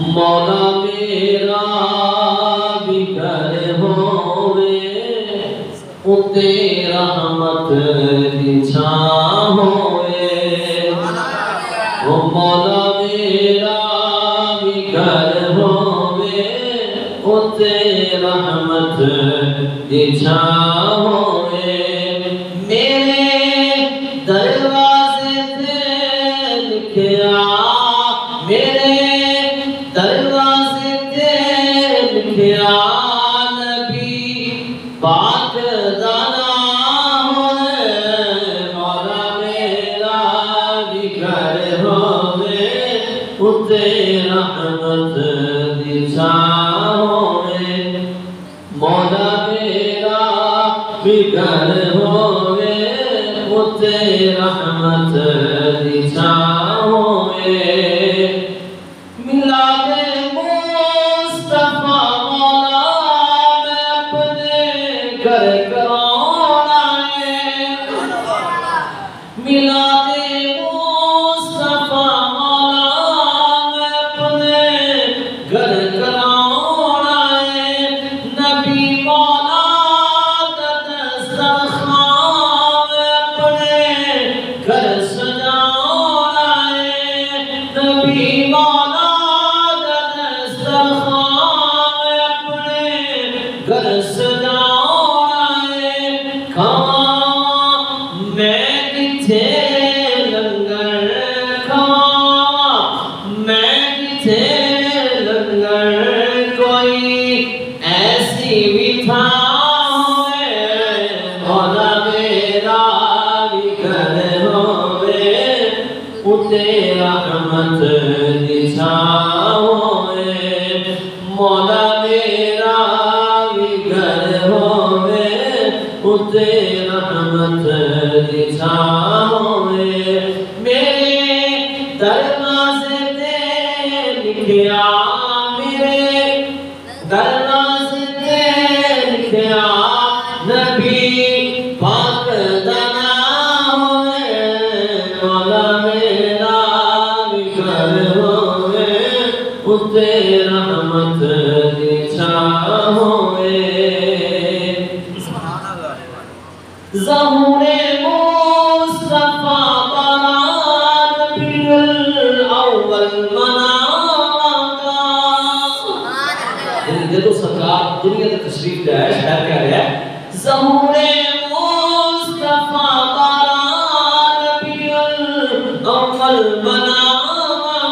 مولا میرا بھی گھر ہووے اُتے رحمت دی چھاں ہووے او مولا میرا بھی گھر ہووے اُتے رحمت دی چھاں ہووے میرے دروازے تے لکھیا میرے دروازے تے لکھیا نبی پاک دا نام مولا میرا بھی گھر ہووے اُتے رحمت دی چھاں ہووے مولا میرا بھی گھر ہووے اُتے رحمت دی چھاں ہووے میلاد مصطفیٰ مولا میں اپنے گھر کرانا ہے میلاد مصطفیٰ مولا میں اپنے گھر کرانا ہے نبی مولا کا دسترخوان میں اپنے گھر سجانا ہے نبی مولا گھر سجانا ہے کھاواں میں کتھے لنگر کھاواں میں کتھے لنگر کوئی ایسی بھی تھاں ہوئے مولا میرا بھی گھر ہووے اُتے رحمت دی چھاں ہووے مولا میرا گھر ہووے اُتے رحمت دی چھاں ہووے میرے دروازے تے لکھیا میرے دروازے تے لکھیا نبی پاک دا نام ہووے مولا میرا بھی گھر ہووے اُتے رحمت دی چھاں ہووے ظہور مصطفیٰ باران ربیع الاول مناتا دیکھو سرکار دنیا کا تشریف لے آئے شہر کہہ رہا ہے ظہور مصطفیٰ باران ربیع الاول مناتا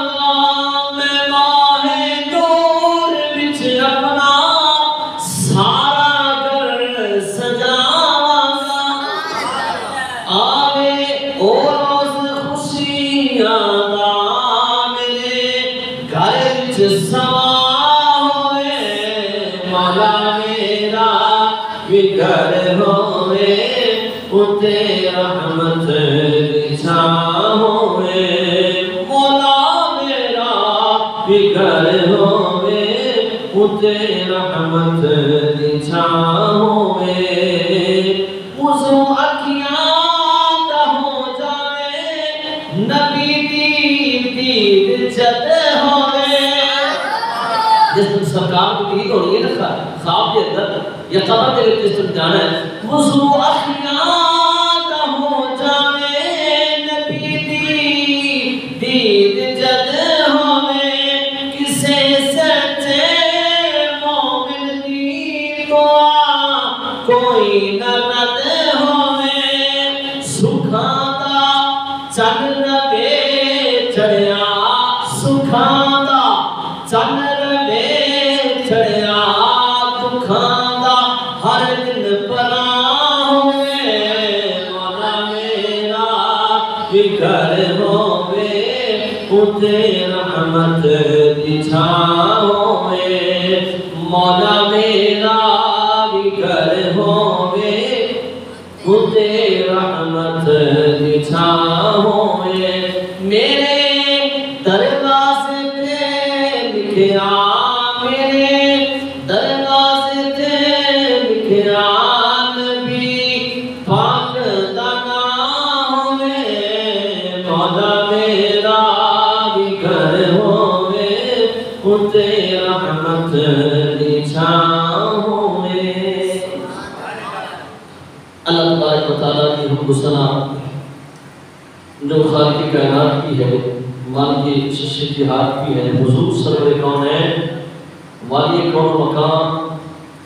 میں ماہ نور وچ اپنا سارا گھر سجاواں آوے او روز خوشیاں دا میرے گھر وچ سوا ہوئے مولا میرا بھی گھر ہووے اُتے رحمت دی چھاں ہووے مولا میرا بھی گھر ہووے اُتے رحمت دی چھاں ہووے وضو اکھیاں دا ہو جاوے نبی دی دید جد ہووے جس دن سرکار کو دید ہونی ہے نا خواب کے اندر یا قبر کے جس دن جانا ہے وضو اکھیاں دا ہو جاوے نبی دی دید جد ہووے کسے سچے مومن دی دعا کوئی نہ رد ہووے سکھاں دا چن ربے چڑھیا سکھاں دا چن ربے چڑھیا دکھاں دا ہر دن پناہ ہووے مولا میرا بھی گھر ہووے اُتے رحمت دی چھاں ہووے مولا میرا بھی گھر ہووے اُتے رحمت دی چھاں ہووے میرے دروازے تے لکھیا میرے دروازے تے لکھیا نبی پاک دا نام ہووے مولا میرا کر ہوئے اتے رحمت دی چھاؤں میں۔ اللہ تبارک و تعالیٰ کی حمد و ثنا جو خالق کائنات کی ہے، مالک شجاعت کی ہے، حضور سرور کونین والی کون مقام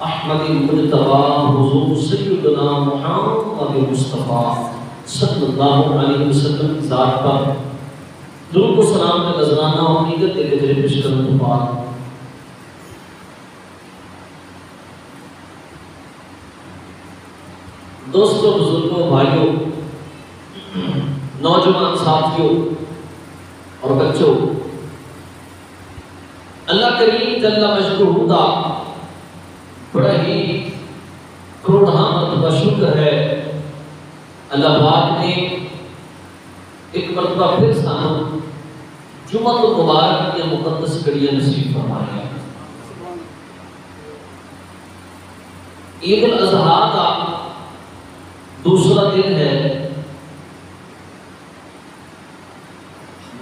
احمد مجتبی حضور سیدنا محمد مصطفیٰ صلی اللہ علیہ وسلم کی ذات پر درود و سلام کا نذرانہ و عقیدت کے گجرے پیش کرنے کے بعد دوستوں، بزرگوں، بھائیوں، نوجوان ساتھیوں اور بچوں، اللہ کریم جل مجدہ بڑا ہی کروڑہا مرتبہ شکر ہے، اللہ پاک نے ایک مرتبہ پھر سانو جمعہ المبارک کی مقدس گھڑیاں نصیب فرمایا۔ عید الاضحیٰ کا دوسرا دن ہے،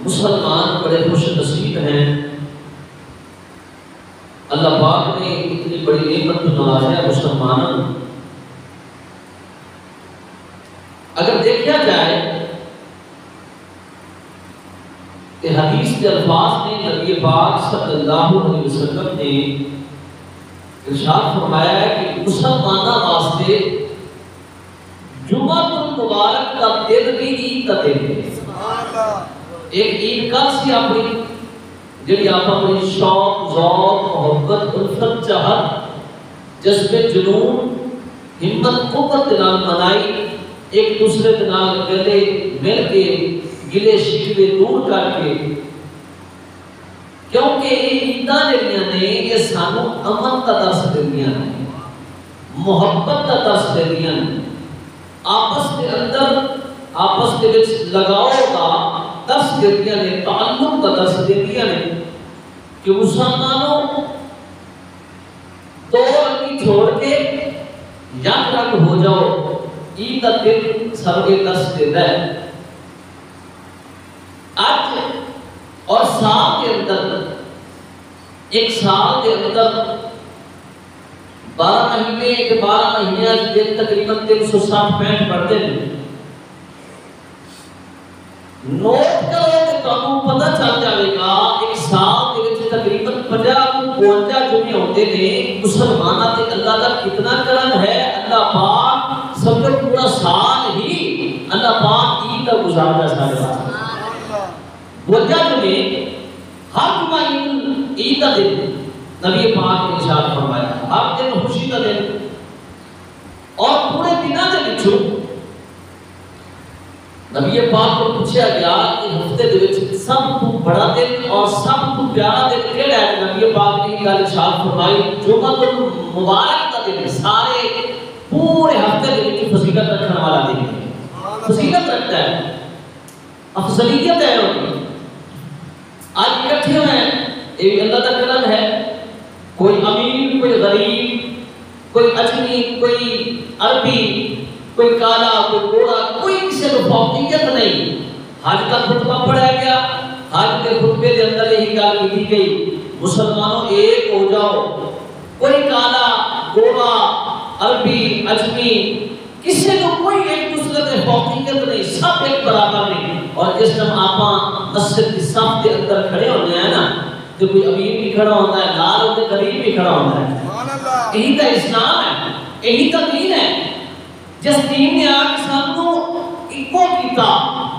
مسلمان بڑے خوش نصیب ہیں، اللہ پاک نے اتنی بڑی نعمت نوازا مسلمانوں۔ اگر دیکھا جائے کہ حدیث کے الفاظ میں نبی پاک صلی اللہ علیہ وسلم نے ارشاد فرمایا ہے کہ مسلمانوں واسطے جمعہ المبارک کا دن بھی عید کا دن ہے۔ ایک عید کا سی اپنی جڑی آپ اپنی شوق، ذوق، محبت، الفت، چاہت، جذبے، جنون، ہمت، قوت نال منائی، ایک دوسرے کے نال گلے مل کے گلے شکوے دور کر کے، کیونکہ یہ عیداں جڑیاں نے یہ سانو امن کا درس دیندیاں نے، محبت کا درس دیندیاں نے، آپس کے اندر آپس کے وچ لگاؤ کا درس دیندیاں نے، تعلق کا درس دیندیاں نے کہ مسلمانوں تو رنگی چھوڑ کے یک رنگ ہو جاؤ۔ عید کا دن سرگے درس دیتا ہے۔ آج اور سال کے اندر، ایک سال کے اندر 12 مہینے کے 12 مہینے دن تقریباً 360-65 بڑھتے ہیں۔ نوٹ کرو کہ تمہیں پتہ چل جائے گا ایک سال کے وچ تقریباً 50-52 جمعے ہوتے ہیں۔ مسلمانوں تے اللہ کا کتنا کرم ہے، اللہ پاک سمجھو پورا سال ہی اللہ پاک عید کا گزارتا سارے واسطے۔ 52 جمعے، ہر جمعہ عید کا دن نبی پاک نے ارشاد فرمایا، ہر دن خوشی کا دن، اور پورے دنوں کے وچوں نبی پاک کو پوچھا گیا کہ ہفتے دے وچ سب تو بڑا دن اور سب تو پیارا دن کیڑا ہے؟ نبی پاک نے یہ گل ارشاد فرمائی، جمعہ المبارک کا دن سارے پورے ہفتے دے وچ فضیلت رکھنے والا دن ہے، فضیلت رکھتا ہے، افضلیت ہے اس کی۔ آج اکٹھے ہوئے ہیں، یہ اللہ کا کرم ہے، کوئی امیر، کوئی غریب، کوئی اجمی، کوئی عربی، کوئی کالا، کوئی گورا، کوئی کسی کو فوقیت نہیں۔ حج کا خطبہ پڑھا گیا، حج کے خطبے کے اندر یہی گل کی گئی، مسلمانوں ایک ہو جاؤ، کوئی کالا، گورا، عربی، اجمی، کسی کو کوئی ایک دوسرے کے فوقیت نہیں، سب ایک برابر نہیں۔ اور جس ٹائم آپ مسجد کی صف کے اندر کھڑے ہوتے ہیں نا، تو کوئی امیر بھی کھڑا ہوتا ہے، لال ہوتے غریب بھی کھڑا ہوتا ہے۔ یہی کا اسلام ہے، یہی کا دین ہے، جس دین نے آج سانو ایکو کیتا،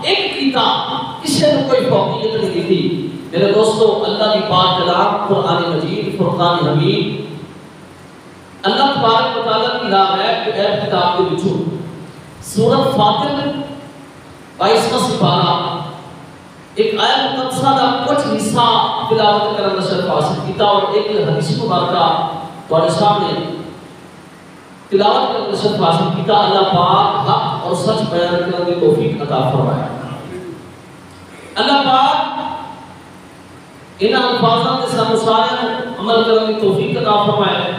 ایک کیتا، کسی نے کوئی فوقیت نہیں دی۔ میرے دوستو، اللہ کی پاک کلام قرآن مجید، فرقان حمید، اللہ تبارک و تعالیٰ کی ہدایت کے ایک کتاب کے وچوں سورۃ فاطر 22واں سپارہ ایک آیت مقدسہ کا کچھ حصہ تلاوت کرنا شرف حاصل کیتا، اور ایک حدیث مبارکہ تمہارے سامنے تلاوت کرنا شرف حاصل کیتا۔ اللہ پاک حق اور سچ بیان کرنے کی توفیق عطا فرمائے۔ اللہ پاک ان الفاظوں کے ساتھ سارے عمل کرنے کی توفیق عطا فرمائے۔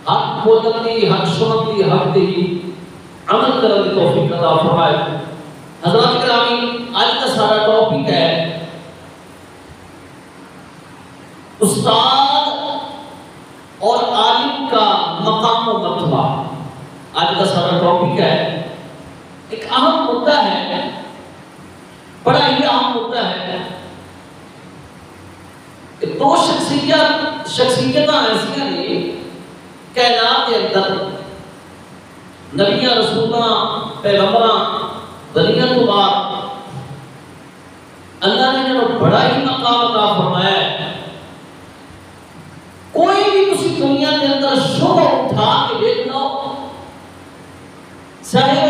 حق بولنے کی، حق سننے کی، حق دی عمل کرنے کی توفیق عطا فرمائے۔ حضرات گرامی، آج کا سارا ٹاپک ہے استاد اور عالم کا مقام و مرتبہ آج کا سارا ٹاپک ہے. ایک اہم مدعا ہے، بڑا ہی اہم مدعا ہے کہ دو شخصیتاں ایسیاں نے کائنات کے اندر، نبیاں، رسولاں، پیغمبراں، دنیا تو بعد اللہ نے انہیں بڑا ہی مقام عطا فرمایا ہے. کوئی بھی کسی دنیا کے اندر شبہ اٹھا کے دیکھ لو، چاہے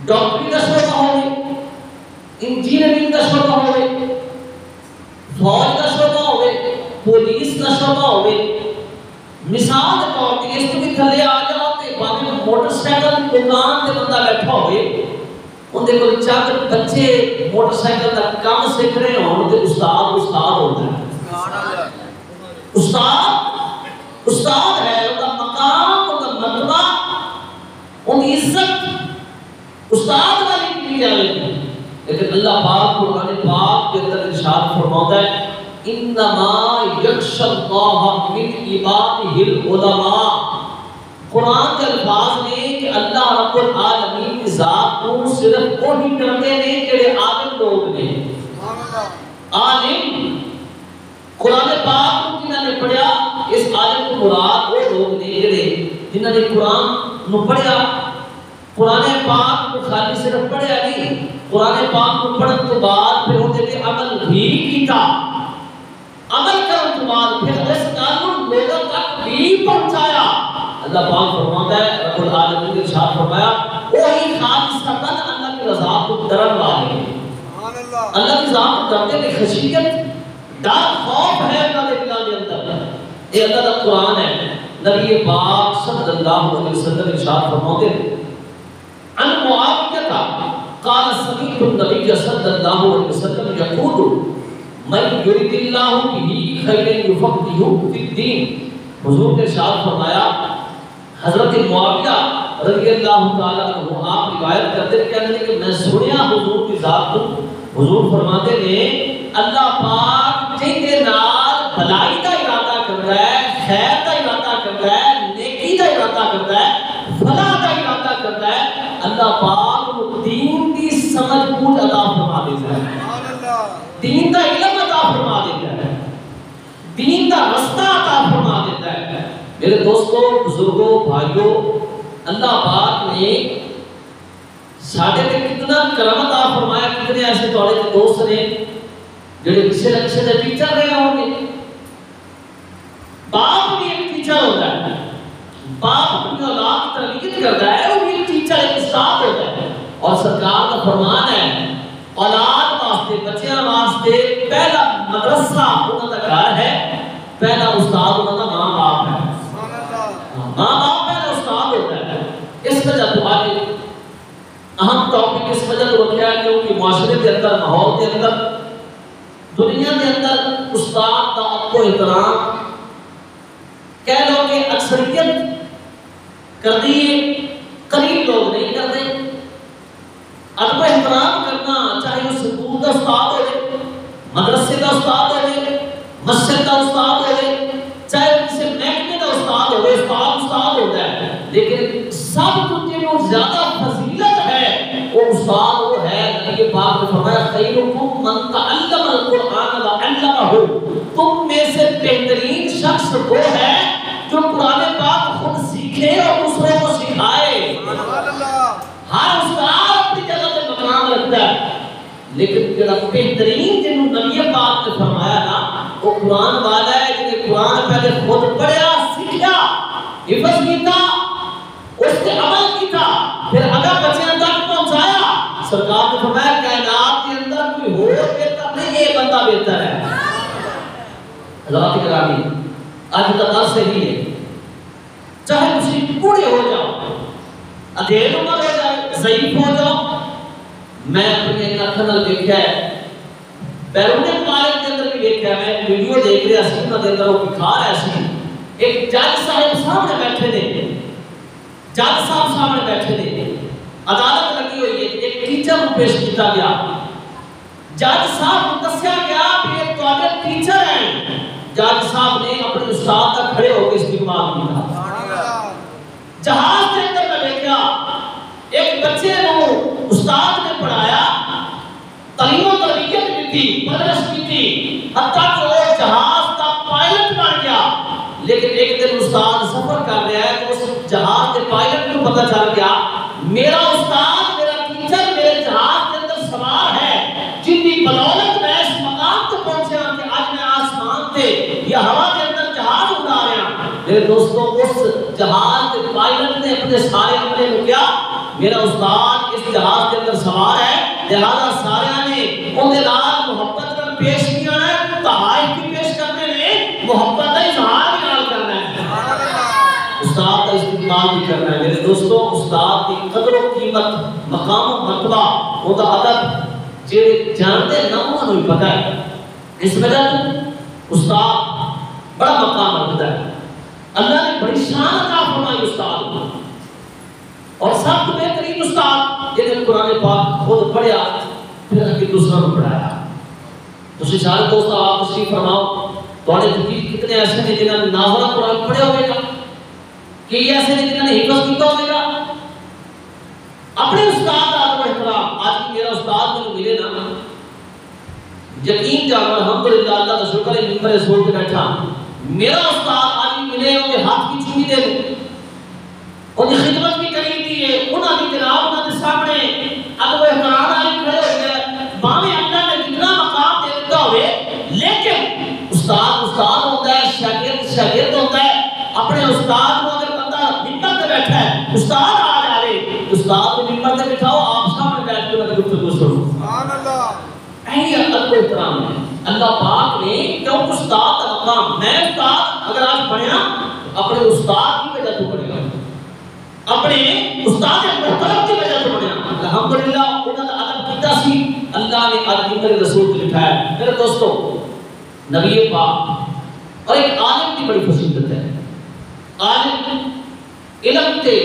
ڈاکٹری کا شعبہ ہوئے، انجینئرنگ کا شعبہ ہوئے، فوج کا شعبہ ہوئے، پولیس کا شعبہ ہوئے، مثال کے طور پہ اس کو بھی تھلے آ جاؤ تے باقی موٹر سائیکل دکان تے بندہ بیٹھا ہوئے، اندے کو چاہتے بچے موٹر سائیکل کا کام سیکھ رہے ہوں تے استاد ہوتا ہے. استاد ہے، ان کا مقام، ان کا مرتبہ، ان کی عزت استاد والی کی جائے گی. لیکن اللہ پاک قرآن پاک کے اندر ارشاد فرماتا ہے انما یخشی اللہ من عبادہ العلماء. قرآن کے الفاظ میں کہ اللہ رب العالمین کی ذات کو صرف وہی ڈرتے ہیں جڑے عالم لوگ نے. عالم قرآن پاک کو جنہوں نے پڑھیا، اس عالم کو مراد وہ لوگ نے جڑے جنہوں نے قرآن نو پڑھیا. قرآن پاک کو خالی صرف پڑھیا نہیں، قرآن پاک کو پڑھن تو بعد پھر وہ تے عمل بھی کیتا، عمل کرن تو بعد پھر اس قانون لوگوں تک بھی پہنچایا. اللہ پاک فرماتا ہے، رب العالمین نے ارشاد فرمایا وہی خالصتاً اللہ کی رضا کو ڈرن والے ہیں. اللہ کی ذات کو ڈرتے ہیں، خشیت، ڈر، خوف ہے اللہ کے دلوں کے اندر. یہ اللہ کا قرآن ہے. نبی پاک صلی اللہ علیہ وسلم ارشاد فرماتے ہیں عن معاویہ قال سمعت النبي صلی اللہ علیہ وسلم یقول من یرید اللہ به خیرا یفقهه فی الدین. حضور نے ارشاد فرمایا، حضرت معاویہ رضی اللہ تعالیٰ عنہ آپ روایت کرتے ہیں کہ میں سنیا حضور کی ذات کو، حضور فرماتے ہیں اللہ پاک جن کے نال بھلائی کا ارادہ کرتا ہے، خیر کا ارادہ کرتا ہے، نیکی کا ارادہ کرتا ہے، فلاح کا ارادہ کرتا ہے، اللہ پاک کو دین کی سمجھ بوجھ عطا فرما دیتا ہے، دین کا علم عطا فرما دیتا ہے، دین کا رستہ عطا فرما دیتا ہے. میرے دوستوں، بزرگوں، بھائیوں، اللہ پاک نے ساڑھے تے کتنا کرم عطا فرمایا. کتنے ایسے توڑے کے دوست نے جڑے کسی نہ کسی نے ٹیچر رہے ہوں گے. باپ بھی ایک ٹیچر ہوتا ہے، باپ اپنی اولاد کی تربیت کرتا ہے، وہ بھی ایک ٹیچر، ایک استاد ہوتا ہے. اور سرکار کا فرمان ہے اولاد واسطے، بچیاں واسطے پہلا مدرسہ انہوں کا گھر ہے، پہلا استاد انہوں کا ماں باپ ہے. ماں باپ پہلا استاد ہوتا ہے. اس وجہ تو آج اہم ٹاپک اس وجہ تو رکھا ہے کیونکہ معاشرے کے اندر، ماحول کے اندر، دنیا کے اندر استاد کا ادب و احترام کہہ لو کہ اکثریت کر دیے، قریب لوگ نہیں کرتے. ادب و احترام کرنا، چاہے وہ سکول کا استاد ہو، مدرسے کا استاد ہو، مسجد کا استاد ہو، چاہے کسی محکمے کا استاد ہو، استاد ہوتا ہے. لیکن سب کچھ جو زیادہ فضیلت ہے وہ استاد وہ ہے. نبی پاک نے فرمایا خیرکم من تعلم القرآن وعلمہ. تم میں سے بہترین شخص وہ ہے جو قرآن پاک خود سیکھے اور دوسروں کو سکھائے. ہر استاد اپنی جگہ پہ مقام رکھتا ہے، لیکن جڑا بہترین جنہوں نبی پاک نے فرمایا نا وہ قرآن والا ہے جنہیں قرآن پہلے خود پڑھیا، سیکھا، حفظ کیتا، اس کے عمل کیتا، پھر اگر بچیاں تک پہنچایا. سرکار نے فرمایا کائنات کے اندر کوئی ہو بہتر نہیں، یہ بندہ بہتر ہے. حضرات گرامی، آج کا درس یہی ہے، چاہے تسی بوڑھے ہو جاؤ، ادھیڑ عمر ہو جائے، ضعیف ہو جاؤ. میں اپنی ایک اکھاں نال دیکھا ہے، بیرون ملک کے اندر بھی دیکھا ہے، میں ویڈیو دیکھ رہا سی، انہاں دے اندر وہ دکھا رہا سی ایک جج صاحب سامنے بیٹھے نے، جج صاحب سامنے بیٹھے نے، عدالت لگی ہوئی ہے، ایک ٹیچر کو پیش کیتا گیا. جج صاحب کو دسیا گیا کہ یہ تواڈے ٹیچر ہیں. جج صاحب نے اپنے استاد تک کھڑے ہو کے استقبال کیا. جہاز کے اندر میں دیکھا ایک بچے کو استاد نے پڑھایا، تعلیم و تربیت بھی تھی، پرورش بھی تھی، حتیٰ کہ وہ جہاز کا پائلٹ بن گیا. لیکن ایک دن استاد سفر کر رہا ہے تو اس جہاز کے پائلٹ کو پتہ چل گیا میرا استاد، میرا ٹیچر میرے جہاز کے اندر سوار ہے، جن کی بدولت میں اس مقام تک پہنچا کہ آج میں آسمان پہ یا ہوا کے اندر جہاز اڑا رہا ہوں. میرے دوستوں، اس جہاز کے پائلٹ نے اپنے سارے عملے میں کیا، میرا استاد اس جہاز کے اندر سوار ہے، لہذا سارے نے ان کے نال محبت کا پیش کیا ہے، تحائف بھی پیش کرنے میں محبت کا اظہار بھی نال کرنا ہے، استاد کا استقبال بھی کرنا ہے. میرے دوستوں، استاد کی قدر و قیمت، مقام و مرتبہ، وہ دا ادب جڑے جانتے نہ انہوں نے پتہ ہے. اس وجہ استاد بڑا مقام رکھتا ہے. اللہ نے بڑی شان عطا فرمائی استاد کو، اور سب سے بہترین استاد جنہیں قرآن پاک خود پڑھیا پھر ان کے دوسروں کو پڑھایا. تو سارے دوست آپ تشریف فرماؤ. تھوڑے کتنے ایسے ہیں جنہوں نے ناظرہ قرآن پڑھے ہوئے گا، کہ یہ ایسے ہیں جنہوں نے حفظ کیا ہوئے گا. اپنے استاد آدم احترام. آج میرا استاد مجھے ملے نا، یقین جانو الحمدللہ، اللہ کا شکر ہے ممبر رسول کے بیٹھا میرا استاد آج ملے ان کے ہاتھ کی چومی دے دوں، ان کی خدمت بھی کری دی ہے، انہوں نے جناب انہوں نے سامنے ادب و احترام آئی کھڑے ہو گئے. باویں اللہ نے جتنا مقام دے دیتا ہوئے، لیکن استاد استاد ہوتا ہے، شاگرد شاگرد ہوتا ہے. اپنے استاد کو اگر بندہ ممبر پہ بیٹھا ہے، استاد آ جائے، استاد کو ممبر پہ بٹھاؤ، آپ سامنے بیٹھ کے مجھے گفتگو سنو. سبحان اللہ. یہی ادب و احترام ہے. اللہ پاک نے کیوں استاد کا مقام، میں استاد اگر آج پڑھیا اپنے استاد کی وجہ تو پڑھے گا، اپنے استاد محترم کی وجہ سے بنیا. الحمدللہ انہوں نے ادب کیتا سی، اللہ نے آدمی کے رسول کو لکھا ہے. میرے دوستوں، نبی پاک اور ایک عالم کی بڑی فضیلت ہے. عالم علم تے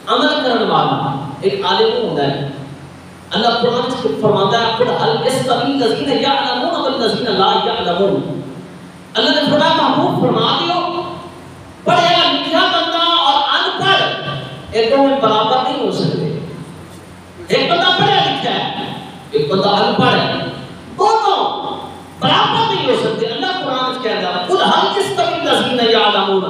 عمل کرنے والا ایک عالم ہوتا ہے. اللہ قرآن میں فرماتا ہے قل هل يستوي الذين يعلمون والذين لا يعلمون. اللہ نے فرمایا محبوب فرما دیو پڑھا لکھا بندہ اور ان پڑھ ایک دونوں برابر نہیں ہو سکتے. ایک بندہ پڑھا لکھا ہے، ایک بندہ ان پڑھ ہے، دونوں برابر نہیں ہو سکتے. اللہ قرآن میں کہتا ہے قل هل يستوي الذين يعلمون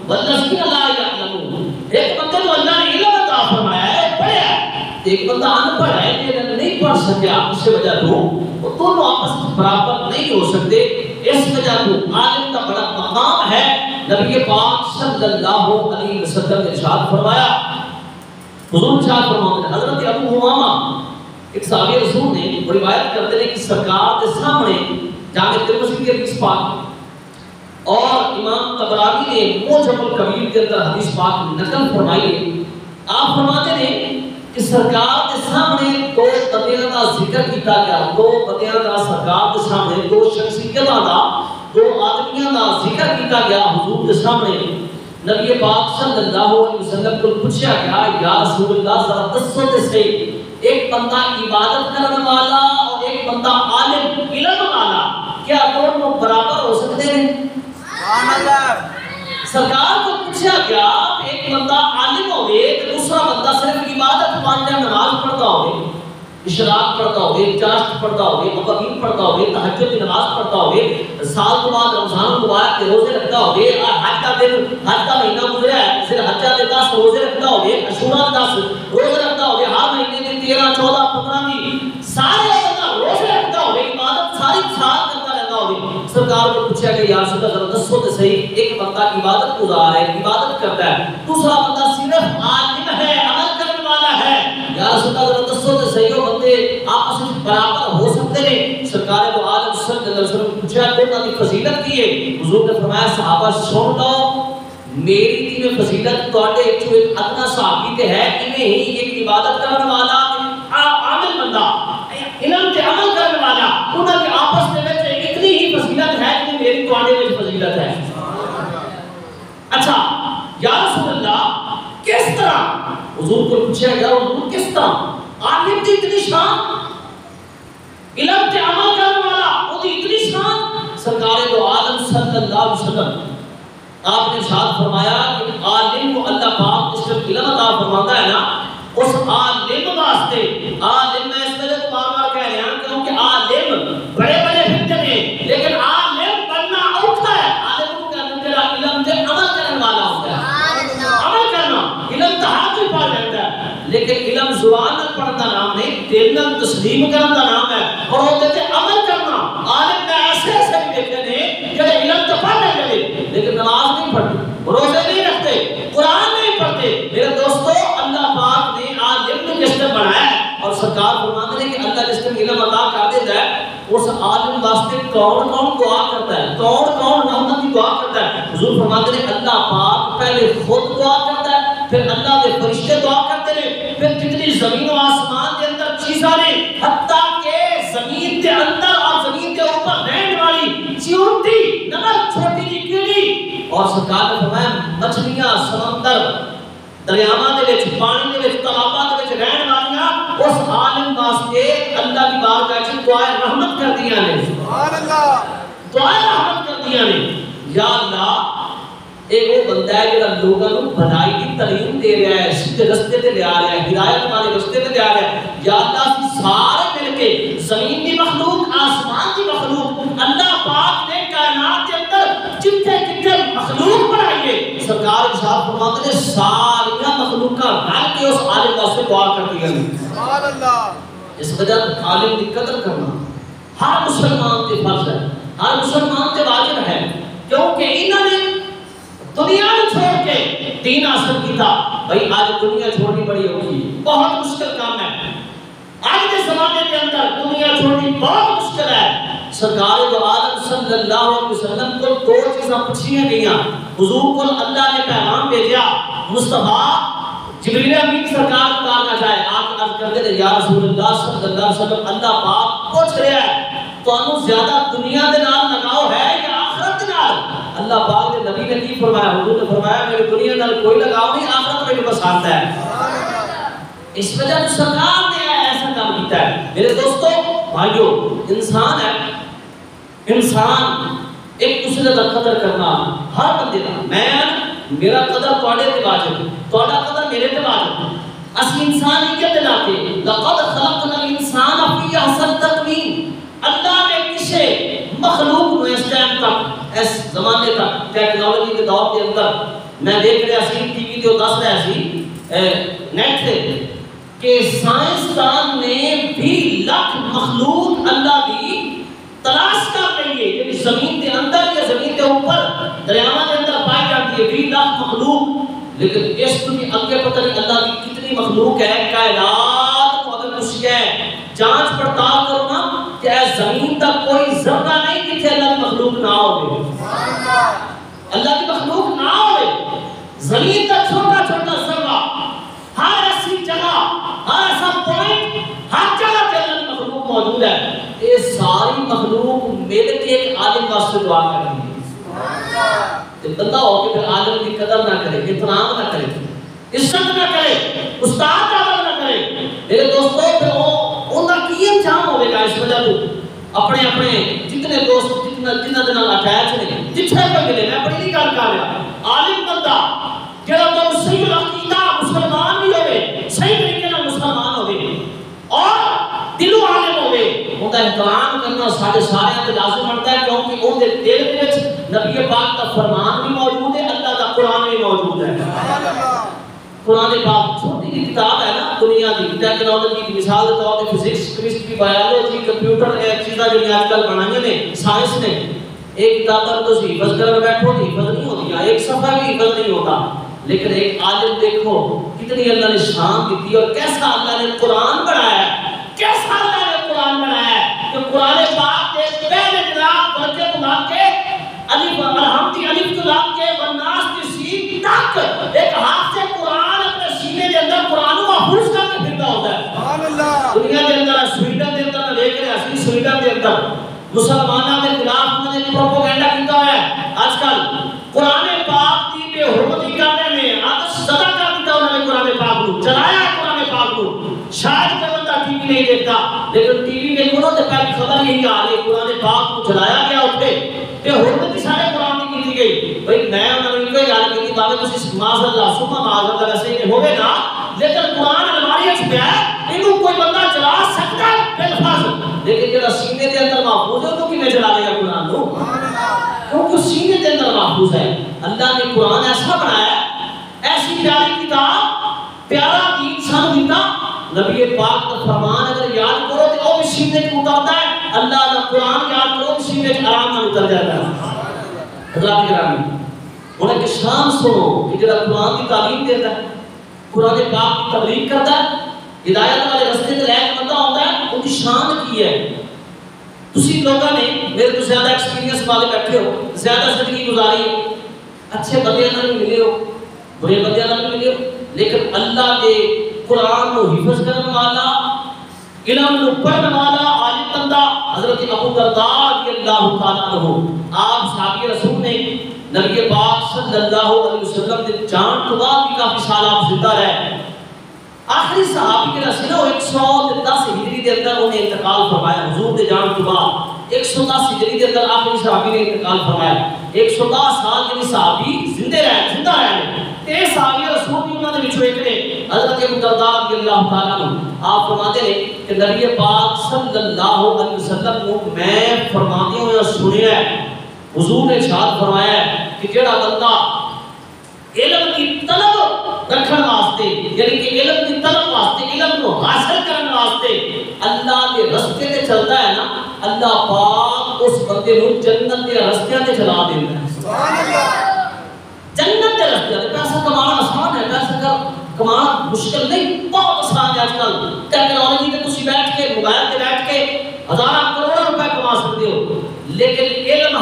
والذين لا يعلمون. ایک بندے کو اللہ نے علم عطا فرمایا ہے، پڑھا ہے، ایک بندہ ان پڑھ ہے کہ نہیں پڑھ سکیا، اس وجہ تو وہ دونوں آپس میں برابر نہیں ہو سکتے. اس وجہ تو عالم کا بڑا مقام ہے. نبی پاک صلی اللہ علیہ وسلم نے ارشاد فرمایا، حضور ارشاد فرماتے ہیں، حضرت ابو امامہ ایک صحابی رسول نے روایت کرتے ہیں کہ سرکار کے سامنے جامع ترمذی کی حدیث پاک اور امام طبرانی نے معجم الکبیر کے اندر حدیث پاک نقل فرمائی ہے. آپ فرماتے ہیں کہ سرکار کے سامنے دو بندیاں کا ذکر کیتا گیا، دو بندیاں کا سرکار کے سامنے، دو شخصیتاں کا، دو آدمیاں کا ذکر کیتا گیا حضور کے سامنے. نبی پاک صلی اللہ علیہ وسلم کو پوچھا گیا یا رسول اللہ ذرا دسو تے صحیح، ایک بندہ عبادت کرنے والا اور ایک بندہ عالم علم والا، کیا دونوں برابر ہو سکتے ہیں؟ سبحان اللہ. سرکار کو پوچھا گیا ایک بندہ عالم ہوئے تو دوسرا بندہ صرف عبادت پانچ نماز پڑھتا ہوئے، اشراق پڑھتا ہوئے، چاشت پڑھتا ہوئے، مقابین پڑھتا ہوئے، تہجد کی نماز پڑھتا ہوئے، سال کے بعد رمضان مبارک کے روزے رکھتا ہوئے، حج کا دن، حج کا مہینہ گزرا ہے صرف حج کے 10 روزے رکھتا ہوئے، عاشوراء 10 روزے رکھتا ہوئے، ہر مہینے میں 13 14 15 بھی سارے بندہ روزے رکھتا ہوئے، عبادت ساری سال کرتا رہتا ہوئے. سرکار کو پوچھا کہ یا رسول اللہ ذرا دسو تے صحیح، ایک بندہ عبادت گزار ہے، عبادت کرتا ہے، دوسرا بندہ صرف عالم ہے، عمل کرنے والا ہے، یا رسول اللہ ذرا دسو تے صحیح وہ بندے آپس میں برابر ہو سکتے ہیں؟ سرکار کو عالم صلی اللہ علیہ وسلم نے پوچھا دونوں کی فضیلت کی ہے. حضور نے فرمایا صحابہ سن لو، میری دی میں فضیلت تواڈے جو ایک ادنا صحابی تے ہے، انہیں ہی ایک عبادت کرنے والا عامل بندہ، علم تے عمل کرنے والا، انہاں کے آپس میں اتنی ہی فضیلت ہے کہ میری تواڈے میں فضیلت ہے. اچھا یا رسول اللہ کس طرح؟ حضور کو پوچھا گیا حضور کس طرح؟ عالم کی اتنی شان، علم تے عمل اللہ علیہ وسلم آپ نے ارشاد فرمایا کہ عالم کو اللہ پاک جس کو علم عطا فرماتا ہے نا، اس عالم واسطے، عالم میں اس وجہ بار بار کہہ رہا ہوں کیونکہ عالم بڑے بڑے پھرتے ہیں، لیکن عالم بننا اوکھا ہے۔ عالم کا جڑا علم سے عمل کرنے والا ہوتا ہے، عمل کرنا، علم تو ہاتھ میں پڑ جاتا ہے، لیکن علم زبان نہ پڑھنے کا نام نہیں، دل نہ تسلیم کرنے کا نام ہے، اور وہ کہتے ہیں عمل کرنا۔ عالم نے ایسے ایسے بھی دیکھے ہیں جڑے علم تو پڑھ لیں گے لیکن نماز نہیں پڑھتے، روزے نہیں رکھتے، قرآن نہیں پڑھتے۔ میرے دوستو، اللہ پاک نے عالم کو جس نے بنایا ہے، اور سرکار فرماتے ہیں کہ اللہ جس نے علم عطا کر دیتا ہے اس عالم واسطے کون کون دعا کرتا ہے، کون کون رحمت کی دعا کرتا ہے۔ حضور فرماتے ہیں اللہ پاک پہلے خود دعا کرتا ہے، پھر اللہ کے فرشتے دعا کرتے ہیں، پھر جتنی زمین و آسمان کے اندر چیزاں نے، حتیٰ کہ زمین کے اندر اور زمین کے اوپر رہنے والی چیونٹی، نمل چھوٹی جی کیڑی، اور سرکار نے فرمایا مچھلیاں سمندر دریاواں دے وچ، پانی دے وچ، تالاباں دے وچ رہن والیاں اس عالم واسطے اللہ کی بارگاہ وچ دعائیں رحمت کر دیاں نے۔ سبحان اللہ، دعائیں رحمت کر دیاں نے۔ یا اللہ، ایک وہ بندہ ہے جڑا لوگوں کو بھلائی کی تعلیم دے رہا ہے، سیدھے رستے تے لے آ رہا ہے، ہدایت والے رستے تے لے آ رہا ہے۔ یا اللہ اسی سارے مل کے زمین کی مخلوق، آسمان کی مخلوق، اللہ پاک نے کائنات کے اندر جتنے جتنے مخلوق بنائی ہے، سرکار ارشاد فرماتے ہیں ساری مخلوقاں رل کے اس عالم واسطے دعا کرتی ہیں۔ سبحان اللہ۔ اس وجہ عالم کی قدر کرنا ہر مسلمان کے فرض ہے، ہر مسلمان کے واجب ہے، کیونکہ انہوں نے دنیا کو چھوڑ کے دین حاصل کیتا۔ بھائی آج دنیا چھوڑنی بڑی ہوگی، بہت مشکل کام ہے۔ آج کے زمانے کے اندر دنیا چھوڑنی بہت مشکل ہے۔ سرکار دو عالم صلی اللہ علیہ وسلم کو دو چیزاں پوچھیاں گئیاں، حضور کو اللہ نے پیغام بھیجا، مصطفیٰ جبریل امین سرکار اتارنا چاہے، آپ عرض کرتے تھے یا رسول اللہ صلی اللہ علیہ وسلم، اللہ پاک پوچھ رہا ہے تو انہوں زیادہ دنیا دے نال لگاؤ ہے یا آخرت دے نال؟ اللہ پاک نے نبی نے کی فرمایا، حضور نے فرمایا میرے دنیا نال کوئی لگاؤ نہیں، آخرت میرے پسند ہے۔ اس وجہ سے سرکار نے ایسا کام کیتا ہے۔ میرے دوستو بھائیو، انسان ہے، انسان ایک دوسرے کا قدر کرنا ہر بندے کا، میں میرا قدر تواڈے تے واجب، تواڈا قدر میرے تے واجب۔ اسی انسانیت دے ناطے لقد خلقنا الانسان فی احسن تقویم، اللہ نے کسے مخلوق کو اس ٹائم تک، اس زمانے تک، ٹیکنالوجی کے دور کے اندر، میں دیکھ رہا سی ٹی وی تے دس رہا سی نیٹ تے کہ سائنسدان نے 20 لاکھ مخلوق اللہ کی تلاش کر رہی ہے، یعنی زمین کے اندر یا زمین کے اوپر دریاواں کے اندر پائی جاتی ہے 20 لاکھ مخلوق، لیکن اس کو بھی آگے پتہ نہیں اللہ کی کتنی مخلوق ہے۔ کائنات کو اگر کچھ ہے جانچ پڑتال کرو نا کہ زمین تک کوئی ذرہ نہیں کہ اللہ کی مخلوق نہ ہو، اللہ کی مخلوق نہ ہو، زمین کا چھوٹا چھوٹا ذرہ، ہر ایسی جگہ، ہر ایسا پوائنٹ، ہر جگہ پہ اللہ کی مخلوق موجود ہے۔ یہ ساری مخلوق میرے کے ایک عالم واسطے دعا کر رہی ہے۔ بندہ ہو کہ پھر عالم کی قدر نہ کرے، احترام نہ کرے، عزت نہ کرے، استاد عادت نہ کرے، میرے دوستوں پھر وہ انہاں کی انجام ہوئے گا۔ اس وجہ تو اپنے اپنے جتنے دوست جتنا دن اٹیچ نے جتنے پہ ملے، میں بڑی نہیں گل کر رہا، عالم بندہ جڑا تو صحیح عقیدہ مسلمان بھی ہوئے، صحیح طریقے نال مسلمان ہوئے اور دلوں عالم ہوئے، ان کا احترام کرنا سارے تے لازم بنتا ہے، کیونکہ ان دے دل وچ نبی پاک کا فرمان بھی موجود ہے، اللہ کا قرآن بھی موجود ہے۔ قرآن پاک چھوٹی کی کتاب ہے نا، دنیا کی ٹیکنالوجی کی مثال کے طور پہ فزکس، کیمسٹری، بایولوجی، کمپیوٹر چیزاں جو آج کل بنائی نے سائنس نے، ایک کتاب پر تو سی بس کر بیٹھو نہیں حفظ نہیں ہوتی، ایک صفحہ بھی حفظ نہیں ہوتا، لیکن ایک عالم دیکھو کتنی اللہ نے شان دی اور کیسا اللہ نے قرآن بنایا ہے، کیسا اللہ نے قرآن بنایا ہے کہ قرآن پاک کے پہلے جناب برکت اللہ کے الف الحمدی الف اللہ کے والناس کی سین تک ایک ہاتھ سے قرآن اپنے سینے کے اندر قرآن کو محفوظ کر کے پھرتا ہوتا ہے۔ سبحان اللہ۔ دنیا کے اندر سویڈن کے اندر دیکھ رہے ہیں، سویڈن کے اندر مسلمانوں کے خلاف انہوں نے پروپیگنڈا کیتا ہے، آج کل قرآن پاک کی بے حرمتی کرنے میں آدھا زدہ کر دیتا انہوں نے قرآن پاک کو، چلایا قرآن پاک کو، شاید کہ بندہ ٹی وی نہیں دیکھتا، لیکن ٹی وی میں کنوں سے پہلی خبر یہی آ رہی ہے قرآن پاک کو چلایا گیا، اٹھے بے حرمتی سارے قرآن تسی معاذ اللہ ثم معاذ اللہ ویسے کہ ہوے نا لیکن قرآن الماری وچ پیا ہے اینو کوئی بندہ چلا سکتا ہے بالفرض لیکن جڑا سینے دے اندر محفوظ ہے تو کیویں چلا لے گا قرآن نو کیونکہ سینے دے اندر محفوظ ہے اللہ نے قرآن ایسا بنایا ہے ایسی پیاری کتاب پیارا دین سانو دیتا نبی پاک کا فرمان اگر یاد کرو تو وہ سینے کو اترتا ہے اللہ کا قرآن یاد کرو سینے کو آرام نہ اتر جاتا ہے حضرات گرامی انہیں کہ شان سنو کہ جڑا قرآن کی تعلیم دیتا ہے قرآن پاک کی تبلیغ کرتا ہے ہدایت والے رستے سے لے کے بندہ ہوتا ہے ان کی شان کی ہے تسی لوگوں نے میرے تو زیادہ ایکسپیرینس والے بیٹھے ہو زیادہ زندگی گزاری ہے اچھے بندے نال ملے ہو برے بندے نال ملے ہو لیکن اللہ کے قرآن کو حفظ کرنے والا علم کو پڑھنے والا عالم بندہ حضرت ابو درداء رضی اللہ تعالیٰ عنہ آپ صحابی رسول نے نبی پاک صلی اللہ علیہ وسلم کے جان کے بعد بھی کافی سال آپ زندہ رہے آخری صحابی کے رسول نے 110 ہجری کے اندر انہیں انتقال فرمایا حضور کے جان کے بعد 110 ہجری کے اندر آخری صحابی نے انتقال فرمایا 110 سال کے صحابی زندہ رہے تے صحابی رسول کی انہوں نے بچو ایک نے حضرت ابو درداء رضی اللہ تعالیٰ عنہ آپ فرماتے ہیں کہ نبی پاک صلی اللہ علیہ وسلم کو میں فرماتے ہوئے سنیا ہے حضور نے ارشاد فرمایا ہے کہ جڑا بندہ علم کی طلب رکھنے واسطے یعنی کہ علم کی طلب واسطے علم کو حاصل کرنے واسطے اللہ کے رستے تے چلتا ہے نا اللہ پاک اس بندے کو جنت کے رستے تے چلا دیتا ہے سبحان اللہ جنت کے رستے تے پیسہ کمانا آسان ہے پیسہ کمانا مشکل نہیں بہت آسان ہے آج کل ٹیکنالوجی تے تسی بیٹھ کے موبائل تے بیٹھ کے ہزاروں کروڑوں روپے کما سکتے ہو لیکن علم